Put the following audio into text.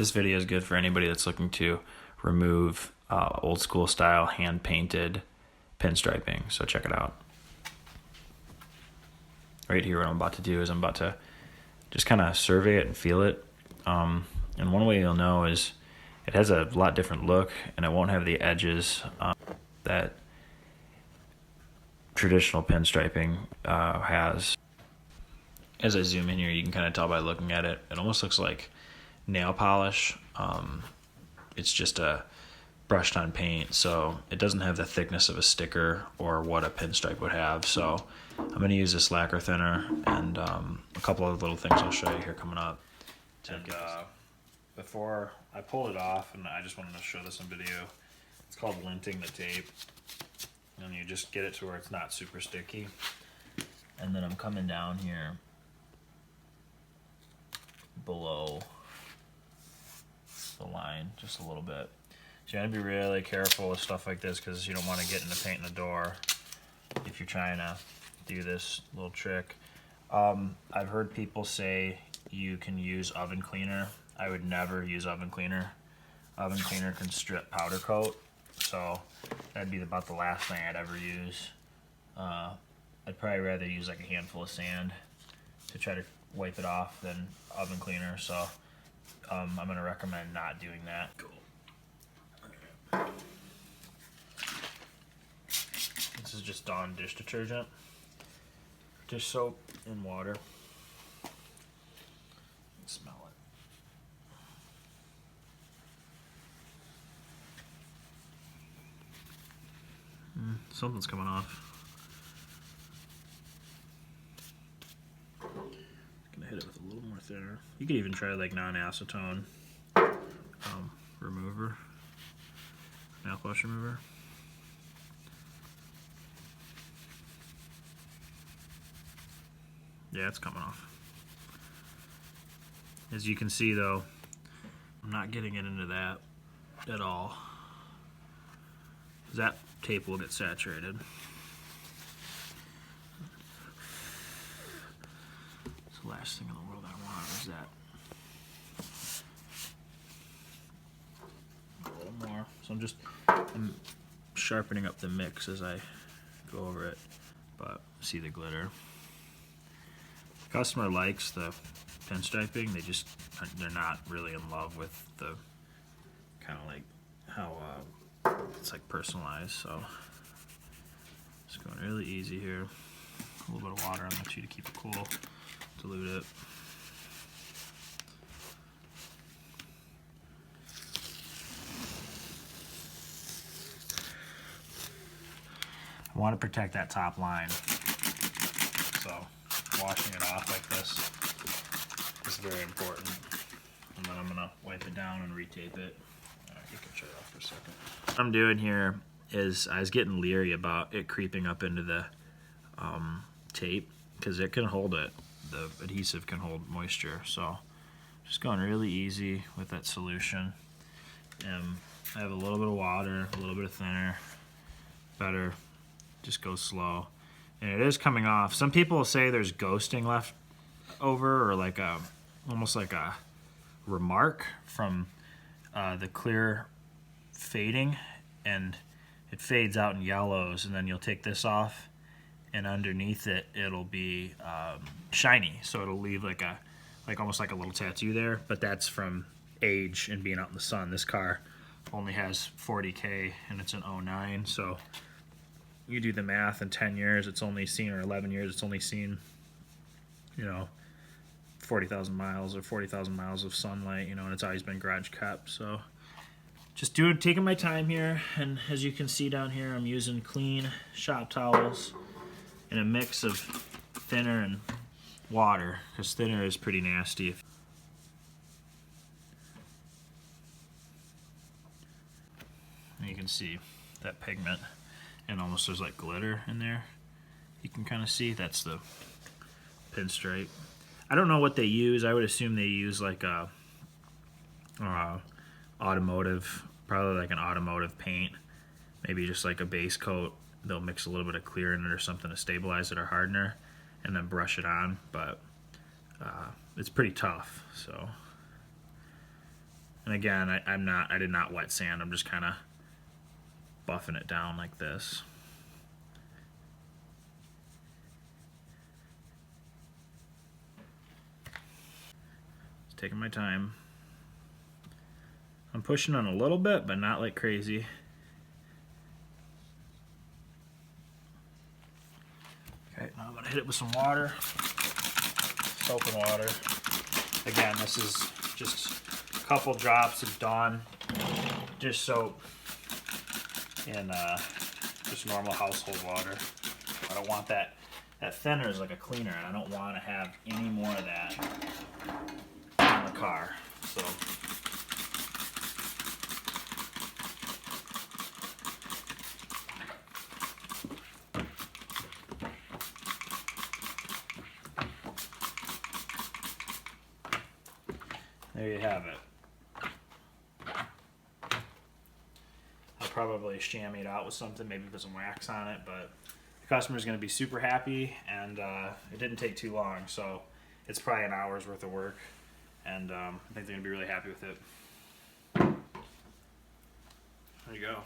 This video is good for anybody that's looking to remove old school style hand painted pinstriping. So check it out. Right here, what I'm about to do is I'm about to just kind of survey it and feel it. And one way you'll know is it has a lot different look, and it won't have the edges that traditional pinstriping has. As I zoom in here, you can kind of tell by looking at it, it almost looks like nail polish. It's just a brushed on paint, so it doesn't have the thickness of a sticker or what a pinstripe would have. So I'm going to use this lacquer thinner and a couple of little things I'll show you here coming up. And before I pulled it off, and I just wanted to show this in video, it's called linting the tape, and you just get it to where it's not super sticky. And then I'm coming down here below the line just a little bit. So you gotta be really careful with stuff like this because you don't want to get into paint in the door if you're trying to do this little trick. I've heard people say you can use oven cleaner. I would never use oven cleaner. Oven cleaner can strip powder coat, so that'd be about the last thing I'd ever use. I'd probably rather use like a handful of sand to try to wipe it off than oven cleaner, so I'm going to recommend not doing that. Cool. This is just Dawn dish detergent, dish soap, and water. Smell it. Something's coming off. Gonna hit it with a little more thinner. You could even try like non-acetone remover, nail polish remover. Yeah, it's coming off. As you can see though, I'm not getting it into that at all. That tape will get saturated. It's the last thing in the world I want is that. A little more. So I'm sharpening up the mix as I go over it, but see the glitter. The customer likes the pinstriping. They're not really in love with the kind of like how it's like personalized. So just going really easy here. A little bit of water on the two to keep it cool. Dilute it. I want to protect that top line, so washing it off like this is very important. And then I'm going to wipe it down and retape it. You can shut it off for a second. What I'm doing here is I was getting leery about it creeping up into the tape because it can hold it. The adhesive can hold moisture. So just going really easy with that solution. I have a little bit of water, a little bit of thinner. Better just go slow. And it is coming off. Some people say there's ghosting left over, or like almost like a remark from the clear fading, and it fades out in yellows, and then you'll take this off and underneath it it'll be shiny, so it'll leave like almost like a little tattoo there, but that's from age and being out in the sun. This car only has 40K and it's an 09, so you do the math, in 10 years it's only seen, or 11 years it's only seen, 40,000 miles or 40,000 miles of sunlight, and it's always been garage kept. So just taking my time here, and as you can see down here, I'm using clean shop towels and a mix of thinner and water, because thinner is pretty nasty. And you can see that pigment, and almost there's like glitter in there. You can kind of see that's the pinstripe. I don't know what they use. I would assume they use like a automotive, probably like an automotive paint, maybe just like a base coat. They'll mix a little bit of clear in it or something to stabilize it, or hardener, and then brush it on. But it's pretty tough. So And again, I did not wet sand. I'm just kind of buffing it down like this. Just taking my time. I'm pushing on a little bit, but not like crazy. Okay, now I'm gonna hit it with some water, soap and water. Again, this is just a couple drops of Dawn dish soap in just normal household water. I don't want that. That thinner is like a cleaner, and I don't want to have any more of that on the car. So. There you have it. I'll probably chamois it out with something, maybe put some wax on it, but the customer's going to be super happy, and it didn't take too long, so it's probably an hour's worth of work, and I think they're going to be really happy with it. There you go.